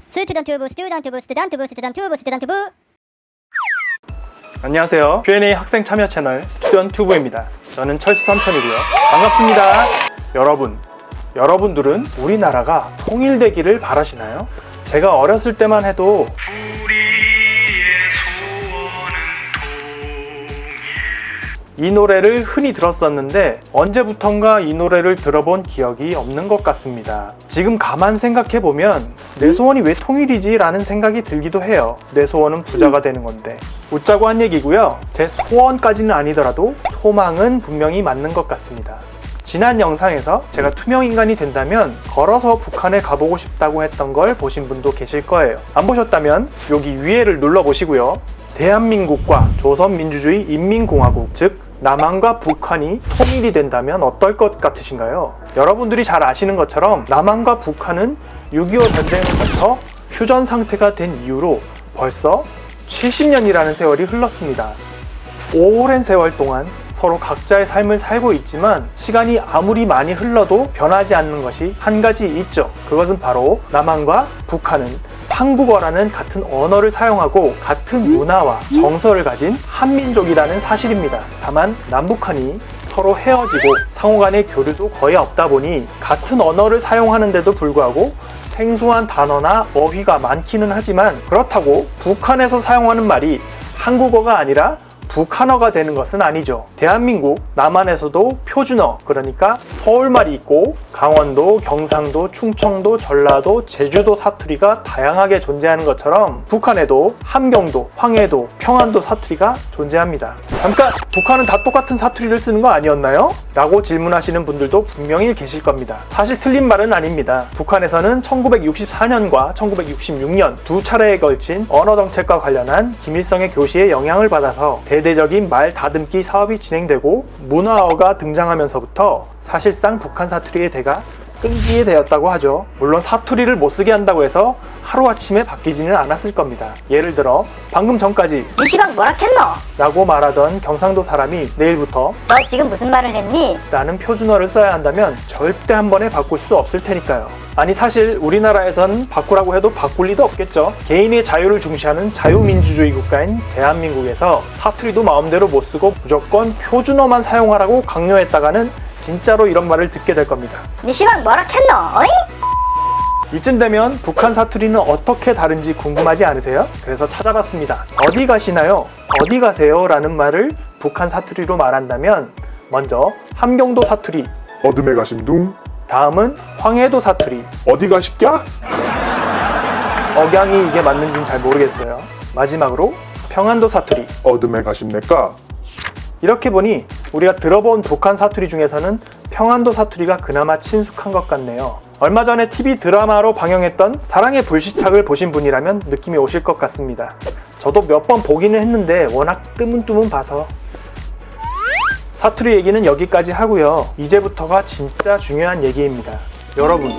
스튜던튜브. 안녕하세요. Q&A 학생 참여 채널 스튜던튜브입니다. 저는 철수 삼촌이고요. 반갑습니다. 여러분들은 우리나라가 통일되기를 바라시나요? 제가 어렸을 때만 해도 이 노래를 흔히 들었었는데 언제부턴가 이 노래를 들어본 기억이 없는 것 같습니다. 지금 가만 생각해보면 내 소원이 왜 통일이지? 라는 생각이 들기도 해요. 내 소원은 부자가 되는 건데. 웃자고 한 얘기고요. 제 소원까지는 아니더라도 소망은 분명히 맞는 것 같습니다. 지난 영상에서 제가 투명인간이 된다면 걸어서 북한에 가보고 싶다고 했던 걸 보신 분도 계실 거예요. 안 보셨다면 여기 위에를 눌러보시고요. 대한민국과 조선민주주의 인민공화국, 즉 남한과 북한이 통일이 된다면 어떨 것 같으신가요? 여러분들이 잘 아시는 것처럼 남한과 북한은 6.25 전쟁부터 휴전 상태가 된 이후로 벌써 70년이라는 세월이 흘렀습니다. 오랜 세월 동안 서로 각자의 삶을 살고 있지만 시간이 아무리 많이 흘러도 변하지 않는 것이 한 가지 있죠. 그것은 바로 남한과 북한은 한국어라는 같은 언어를 사용하고 같은 문화와 정서를 가진 한민족이라는 사실입니다. 다만 남북한이 서로 헤어지고 상호 간의 교류도 거의 없다 보니 같은 언어를 사용하는데도 불구하고 생소한 단어나 어휘가 많기는 하지만 그렇다고 북한에서 사용하는 말이 한국어가 아니라 북한어가 되는 것은 아니죠. 대한민국 남한에서도 표준어, 그러니까 서울말이 있고 강원도, 경상도, 충청도, 전라도, 제주도 사투리가 다양하게 존재하는 것처럼 북한에도 함경도, 황해도, 평안도 사투리가 존재합니다. 잠깐! 북한은 다 똑같은 사투리를 쓰는 거 아니었나요? 라고 질문하시는 분들도 분명히 계실 겁니다. 사실 틀린 말은 아닙니다. 북한에서는 1964년과 1966년 두 차례에 걸친 언어정책과 관련한 김일성의 교시에 영향을 받아서 대대적인 말 다듬기 사업이 진행되고 문화어가 등장하면서부터 사실상 북한 사투리의 대가 끊기게 되었다고 하죠. 물론 사투리를 못 쓰게 한다고 해서 하루아침에 바뀌지는 않았을 겁니다. 예를 들어 방금 전까지 이 시간 뭐라 했노? 라고 말하던 경상도 사람이 내일부터 너 지금 무슨 말을 했니? 라는 표준어를 써야 한다면 절대 한 번에 바꿀 수 없을 테니까요. 아니 사실 우리나라에선 바꾸라고 해도 바꿀 리도 없겠죠. 개인의 자유를 중시하는 자유민주주의 국가인 대한민국에서 사투리도 마음대로 못 쓰고 무조건 표준어만 사용하라고 강요했다가는 진짜로 이런 말을 듣게 될 겁니다. 이 시간 뭐라 했노? 어이? 이쯤 되면 북한 사투리는 어떻게 다른지 궁금하지 않으세요? 그래서 찾아봤습니다. 어디 가시나요? 어디 가세요? 라는 말을 북한 사투리로 말한다면 먼저 함경도 사투리, 어둠에 가심둥. 다음은 황해도 사투리. 어디 가실까? 억양이 이게 맞는지는 잘 모르겠어요. 마지막으로 평안도 사투리. 어둠에 가심내까? 이렇게 보니 우리가 들어본 북한 사투리 중에서는 평안도 사투리가 그나마 친숙한 것 같네요. 얼마 전에 TV 드라마로 방영했던 사랑의 불시착을 보신 분이라면 느낌이 오실 것 같습니다. 저도 몇 번 보기는 했는데 워낙 뜨문뜨문 봐서. 사투리 얘기는 여기까지 하고요. 이제부터가 진짜 중요한 얘기입니다. 여러분,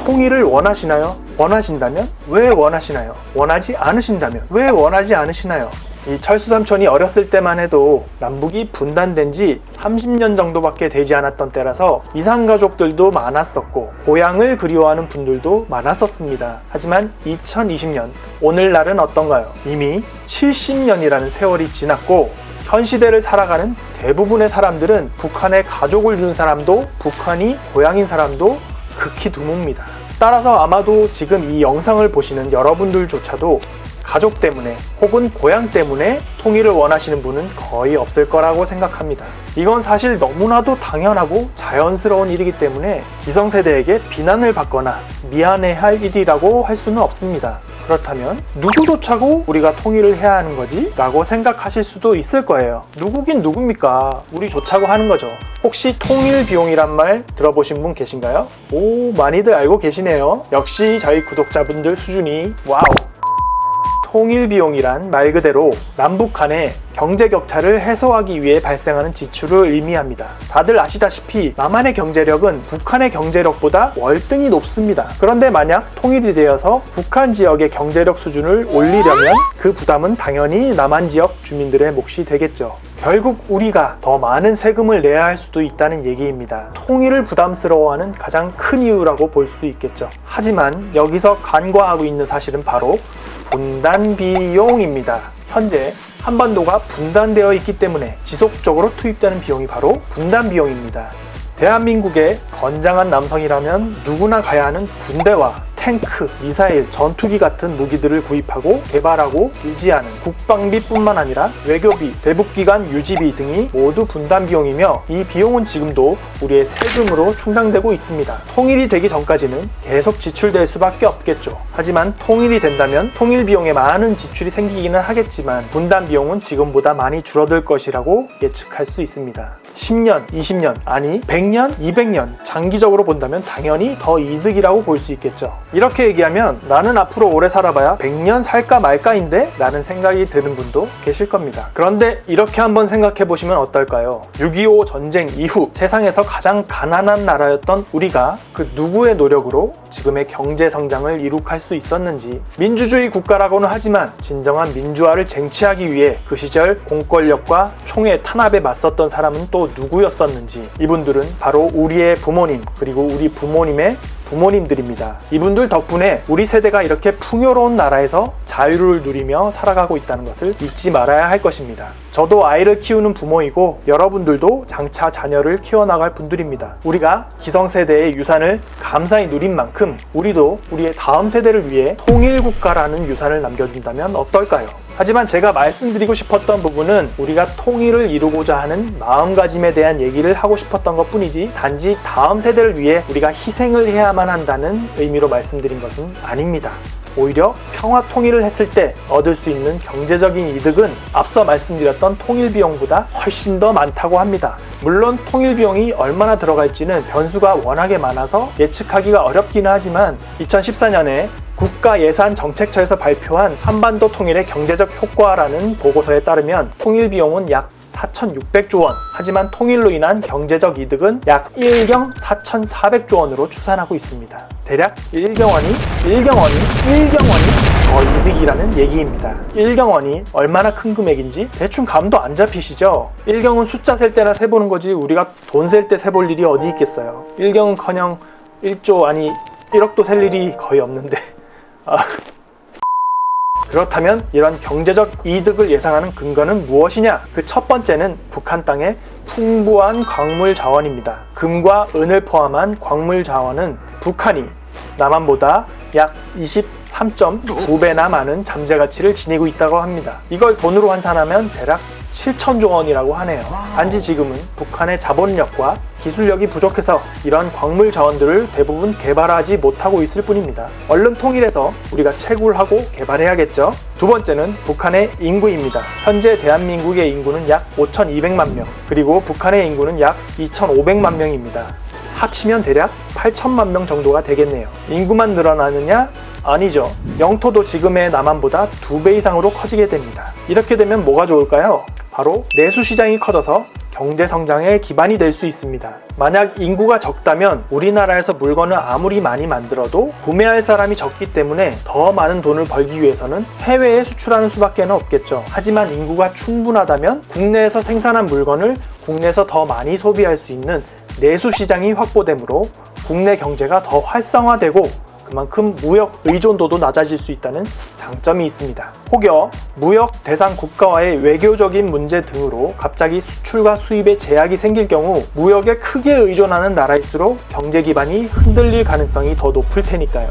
통일을 원하시나요? 원하신다면 왜 원하시나요? 원하지 않으신다면 왜 원하지 않으시나요? 이 철수 삼촌이 어렸을 때만 해도 남북이 분단된 지 30년 정도밖에 되지 않았던 때라서 이산가족들도 많았었고 고향을 그리워하는 분들도 많았었습니다. 하지만 2020년 오늘날은 어떤가요? 이미 70년이라는 세월이 지났고 현 시대를 살아가는 대부분의 사람들은 북한에 가족을 둔 사람도 북한이 고향인 사람도 극히 드뭅니다. 따라서 아마도 지금 이 영상을 보시는 여러분들조차도 가족 때문에 혹은 고향 때문에 통일을 원하시는 분은 거의 없을 거라고 생각합니다. 이건 사실 너무나도 당연하고 자연스러운 일이기 때문에 기성세대에게 비난을 받거나 미안해할 일이라고 할 수는 없습니다. 그렇다면 누구 좋자고 우리가 통일을 해야 하는 거지? 라고 생각하실 수도 있을 거예요. 누구긴 누굽니까? 우리 좋자고 하는 거죠. 혹시 통일 비용이란 말 들어보신 분 계신가요? 오, 많이들 알고 계시네요. 역시 저희 구독자분들 수준이 와우! 통일 비용이란 말 그대로 남북 간의 경제 격차를 해소하기 위해 발생하는 지출을 의미합니다. 다들 아시다시피 남한의 경제력은 북한의 경제력보다 월등히 높습니다. 그런데 만약 통일이 되어서 북한 지역의 경제력 수준을 올리려면 그 부담은 당연히 남한 지역 주민들의 몫이 되겠죠. 결국 우리가 더 많은 세금을 내야 할 수도 있다는 얘기입니다. 통일을 부담스러워하는 가장 큰 이유라고 볼 수 있겠죠. 하지만 여기서 간과하고 있는 사실은 바로 분단 비용입니다. 현재 한반도가 분단되어 있기 때문에 지속적으로 투입되는 비용이 바로 분단 비용입니다. 대한민국의 건장한 남성이라면 누구나 가야 하는 군대와 탱크, 미사일, 전투기 같은 무기들을 구입하고 개발하고 유지하는 국방비뿐만 아니라 외교비, 대북기관 유지비 등이 모두 분단 비용이며 이 비용은 지금도 우리의 세금으로 충당되고 있습니다. 통일이 되기 전까지는 계속 지출될 수밖에 없겠죠. 하지만 통일이 된다면 통일 비용에 많은 지출이 생기기는 하겠지만 분단 비용은 지금보다 많이 줄어들 것이라고 예측할 수 있습니다. 10년, 20년, 아니 100년, 200년 장기적으로 본다면 당연히 더 이득이라고 볼 수 있겠죠. 이렇게 얘기하면 나는 앞으로 오래 살아봐야 100년 살까 말까인데? 라는 생각이 드는 분도 계실 겁니다. 그런데 이렇게 한번 생각해 보시면 어떨까요? 6.25 전쟁 이후 세상에서 가장 가난한 나라였던 우리가 그 누구의 노력으로 지금의 경제 성장을 이룩할 수 있었는지, 민주주의 국가라고는 하지만 진정한 민주화를 쟁취하기 위해 그 시절 공권력과 총의 탄압에 맞섰던 사람은 또 누구였었는지, 이분들은 바로 우리의 부모님 그리고 우리 부모님의 부모님들입니다. 이분들 덕분에 우리 세대가 이렇게 풍요로운 나라에서 자유를 누리며 살아가고 있다는 것을 잊지 말아야 할 것입니다. 저도 아이를 키우는 부모이고 여러분들도 장차 자녀를 키워나갈 분들입니다. 우리가 기성세대의 유산을 감사히 누린 만큼 우리도 우리의 다음 세대를 위해 통일국가라는 유산을 남겨준다면 어떨까요? 하지만 제가 말씀드리고 싶었던 부분은 우리가 통일을 이루고자 하는 마음가짐에 대한 얘기를 하고 싶었던 것 뿐이지 단지 다음 세대를 위해 우리가 희생을 해야만 한다는 의미로 말씀드린 것은 아닙니다. 오히려 평화 통일을 했을 때 얻을 수 있는 경제적인 이득은 앞서 말씀드렸던 통일 비용보다 훨씬 더 많다고 합니다. 물론 통일 비용이 얼마나 들어갈지는 변수가 워낙에 많아서 예측하기가 어렵기는 하지만 2014년에 국가예산정책처에서 발표한 한반도 통일의 경제적 효과라는 보고서에 따르면 통일 비용은 약 4,600조 원, 하지만 통일로 인한 경제적 이득은 약 1경 4,400조 원으로 추산하고 있습니다. 대략 1경원이 더 이득이라는 얘기입니다. 1경원이 얼마나 큰 금액인지 대충 감도 안 잡히시죠? 1경은 숫자 셀 때나 세보는 거지 우리가 돈 셀 때 세볼 일이 어디 있겠어요. 1경은커녕 1조 아니 1억도 셀 일이 거의 없는데 그렇다면 이런 경제적 이득을 예상하는 근거는 무엇이냐? 그 첫 번째는 북한 땅의 풍부한 광물 자원입니다. 금과 은을 포함한 광물 자원은 북한이 남한보다 약 23.9배나 많은 잠재 가치를 지니고 있다고 합니다. 이걸 돈으로 환산하면 대략 7천조 원이라고 하네요. 단지 지금은 북한의 자본력과 기술력이 부족해서 이런 광물 자원들을 대부분 개발하지 못하고 있을 뿐입니다. 얼른 통일해서 우리가 채굴하고 개발해야겠죠. 두 번째는 북한의 인구입니다. 현재 대한민국의 인구는 약 5,200만 명, 그리고 북한의 인구는 약 2,500만 명입니다. 합치면 대략 8천만 명 정도가 되겠네요. 인구만 늘어나느냐? 아니죠. 영토도 지금의 남한보다 2배 이상으로 커지게 됩니다. 이렇게 되면 뭐가 좋을까요? 바로 내수 시장이 커져서 경제 성장의 기반이 될 수 있습니다. 만약 인구가 적다면 우리나라에서 물건을 아무리 많이 만들어도 구매할 사람이 적기 때문에 더 많은 돈을 벌기 위해서는 해외에 수출하는 수밖에 없겠죠. 하지만 인구가 충분하다면 국내에서 생산한 물건을 국내에서 더 많이 소비할 수 있는 내수 시장이 확보되므로 국내 경제가 더 활성화되고 그만큼 무역 의존도도 낮아질 수 있다는 장점이 있습니다. 혹여 무역 대상 국가와의 외교적인 문제 등으로 갑자기 수출과 수입에 제약이 생길 경우 무역에 크게 의존하는 나라일수록 경제 기반이 흔들릴 가능성이 더 높을 테니까요.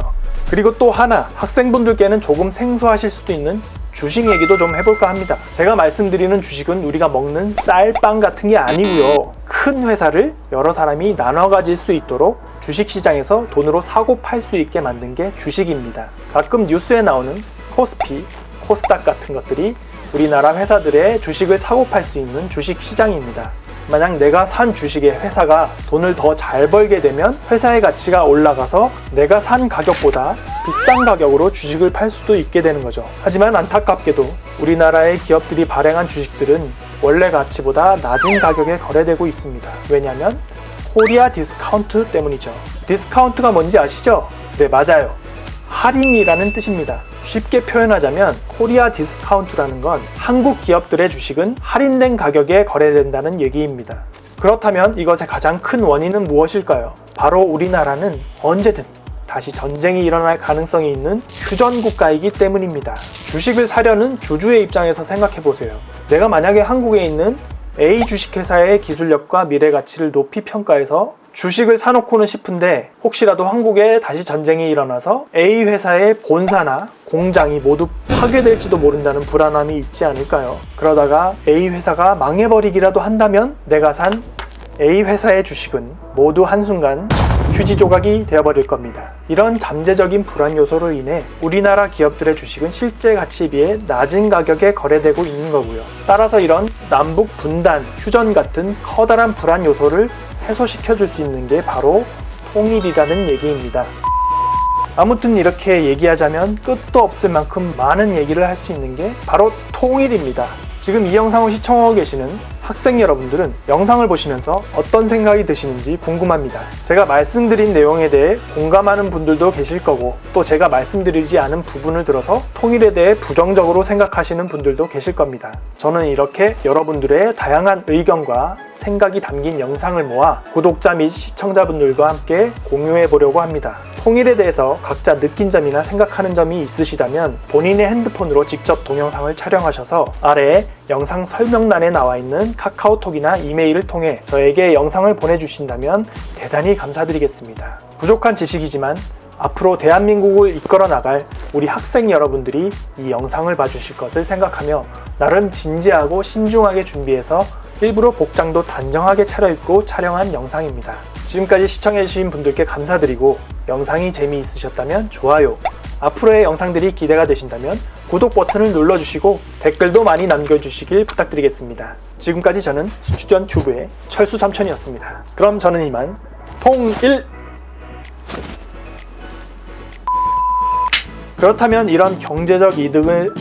그리고 또 하나, 학생분들께는 조금 생소하실 수도 있는 주식 얘기도 좀 해볼까 합니다. 제가 말씀드리는 주식은 우리가 먹는 쌀빵 같은 게 아니고요. 큰 회사를 여러 사람이 나눠 가질 수 있도록 주식시장에서 돈으로 사고 팔 수 있게 만든 게 주식입니다. 가끔 뉴스에 나오는 코스피, 코스닥 같은 것들이 우리나라 회사들의 주식을 사고 팔 수 있는 주식시장입니다. 만약 내가 산 주식의 회사가 돈을 더 잘 벌게 되면 회사의 가치가 올라가서 내가 산 가격보다 비싼 가격으로 주식을 팔 수도 있게 되는 거죠. 하지만 안타깝게도 우리나라의 기업들이 발행한 주식들은 원래 가치보다 낮은 가격에 거래되고 있습니다. 왜냐하면 코리아 디스카운트 때문이죠. 디스카운트가 뭔지 아시죠? 네, 맞아요. 할인이라는 뜻입니다. 쉽게 표현하자면 코리아 디스카운트라는 건 한국 기업들의 주식은 할인된 가격에 거래된다는 얘기입니다. 그렇다면 이것의 가장 큰 원인은 무엇일까요? 바로 우리나라는 언제든 다시 전쟁이 일어날 가능성이 있는 휴전 국가이기 때문입니다. 주식을 사려는 주주의 입장에서 생각해 보세요. 내가 만약에 한국에 있는 A 주식회사의 기술력과 미래 가치를 높이 평가해서 주식을 사놓고는 싶은데 혹시라도 한국에 다시 전쟁이 일어나서 A 회사의 본사나 공장이 모두 파괴될지도 모른다는 불안함이 있지 않을까요? 그러다가 A 회사가 망해버리기라도 한다면 내가 산 A 회사의 주식은 모두 한순간 휴지 조각이 되어버릴 겁니다. 이런 잠재적인 불안 요소로 인해 우리나라 기업들의 주식은 실제 가치에 비해 낮은 가격에 거래되고 있는 거고요. 따라서 이런 남북 분단, 휴전 같은 커다란 불안 요소를 해소시켜 줄 수 있는 게 바로 통일이라는 얘기입니다. 아무튼 이렇게 얘기하자면 끝도 없을 만큼 많은 얘기를 할 수 있는 게 바로 통일입니다. 지금 이 영상을 시청하고 계시는 학생 여러분들은 영상을 보시면서 어떤 생각이 드시는지 궁금합니다. 제가 말씀드린 내용에 대해 공감하는 분들도 계실 거고 또 제가 말씀드리지 않은 부분을 들어서 통일에 대해 부정적으로 생각하시는 분들도 계실 겁니다. 저는 이렇게 여러분들의 다양한 의견과 생각이 담긴 영상을 모아 구독자 및 시청자분들과 함께 공유해 보려고 합니다. 통일에 대해서 각자 느낀 점이나 생각하는 점이 있으시다면 본인의 핸드폰으로 직접 동영상을 촬영하셔서 아래에 영상 설명란에 나와 있는 카카오톡이나 이메일을 통해 저에게 영상을 보내주신다면 대단히 감사드리겠습니다. 부족한 지식이지만 앞으로 대한민국을 이끌어 나갈 우리 학생 여러분들이 이 영상을 봐주실 것을 생각하며 나름 진지하고 신중하게 준비해서 일부러 복장도 단정하게 차려입고 촬영한 영상입니다. 지금까지 시청해주신 분들께 감사드리고 영상이 재미있으셨다면 좋아요, 앞으로의 영상들이 기대가 되신다면 구독 버튼을 눌러주시고 댓글도 많이 남겨주시길 부탁드리겠습니다. 지금까지 저는 스튜디언 튜브의 철수 삼촌이었습니다. 그럼 저는 이만 통일! 그렇다면 이런 경제적 이득을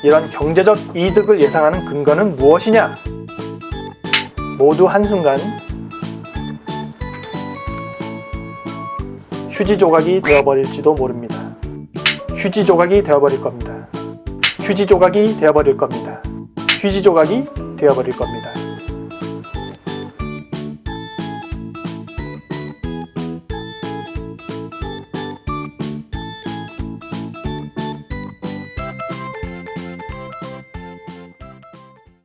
이런 경제적 이득을 예상하는 근거는 무엇이냐? 모두 한순간 휴지 조각이 되어버릴지도 모릅니다. 휴지 조각이 되어버릴 겁니다. 휴지 조각이 되어버릴 겁니다. 휴지 조각이 되어버릴 겁니다.